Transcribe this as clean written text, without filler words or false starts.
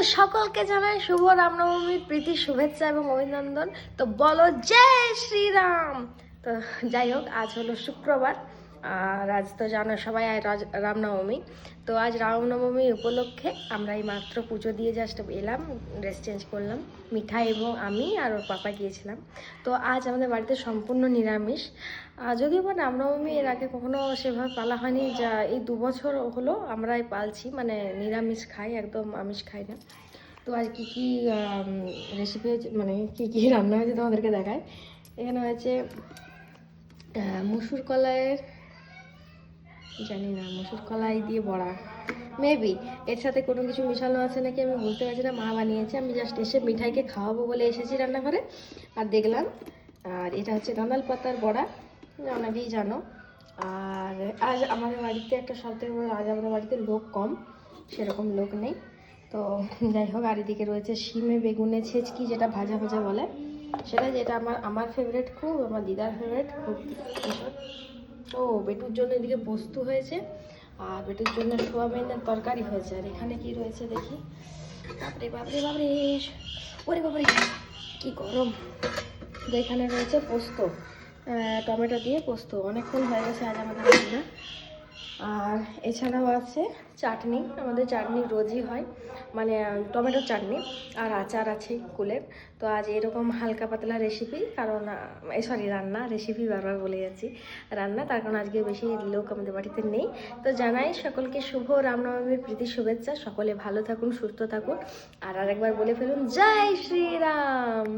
সকলকে জানাই শুভ রামনবমীর প্রীতি শুভেচ্ছা এবং অভিনন্দন। তো বলো জয় শ্রীরাম। তো যাই হোক, আজ হলো শুক্রবার আর আজ তো জানো সবাই রামনবমী। তো আজ রামনবমী উপলক্ষে আমরা এই মাত্র পুজো দিয়ে জাস্ট এলাম, ড্রেস চেঞ্জ করলাম। মিঠাই এবং আমি আর ওর পাপা গিয়েছিলাম। তো আজ আমাদের বাড়িতে সম্পূর্ণ নিরামিষ। যদিও বা রামনবমী এর আগে কখনো সেভাবে পালা হয়নি, যা এই 2 বছর হলো আমরাই পালছি, মানে নিরামিষ খাই, একদম আমিষ খাই না। তো আজ কী কী রেসিপি হয়েছে, মানে কী কী রান্না হয়েছে তোমাদেরকে দেখায়। এখানে হয়েছে মুসুর কলাইয়ের, জানি না, মুসুর কলাই দিয়ে বড়া মেবি। এর সাথে কোনো কিছু মিশানো আছে নাকি আমি বুঝতে পারছি না, মা বানিয়েছে। আমি জাস্ট এসে মিঠাইকে খাওয়াবো বলে এসেছি রান্নাঘরে আর দেখলাম। আর এটা হচ্ছে গাঁদাল পাতার বড়া, অনেকেই জানো। আর আজ আমাদের বাড়িতে একটা সবথেকে বড়, আজ আমাদের বাড়িতে লোক কম, সেরকম লোক নেই। তো যাই হোক, আর এদিকে রয়েছে শিমে বেগুনে ছেচকি, যেটা ভাজা ভাজা বলে সেটা, যেটা আমার ফেভারিট, খুব আমার দিদার ফেভারিট খুব ভীষণ। ও বেটুর জন্য এদিকে বস্তু হয়েছে আর বেটুর জন্য সোয়াবিনের তরকারি হয়েছে। আর এখানে কি রয়েছে দেখি, বাপরে বাপরে বাপরে, ওরে বাপরে কি গরম। তো এখানে রয়েছে পোস্ত, টমেটো দিয়ে পোস্ত, অনেকক্ষণ হয়ে গেছে আজ আমাদের রান্না। আর এছাড়াও আছে চাটনি, আমাদের চাটনি রোজই হয়, মানে টমেটোর চাটনি, আর আচার আছে কুলের। তো আজ এরকম হালকা পাতলা রেসিপি, কারণ সরি রান্না, রেসিপি বারবার বলে যাচ্ছি, রান্না, তার কারণ আজকে বেশি লোক আমাদের বাড়িতে নেই। তো জানাই সকলকে শুভ রামনবমীর প্রীতি শুভেচ্ছা, সকলে ভালো থাকুন, সুস্থ থাকুন, আর আরেকবার বলে ফেলুন জয় শ্রীরাম।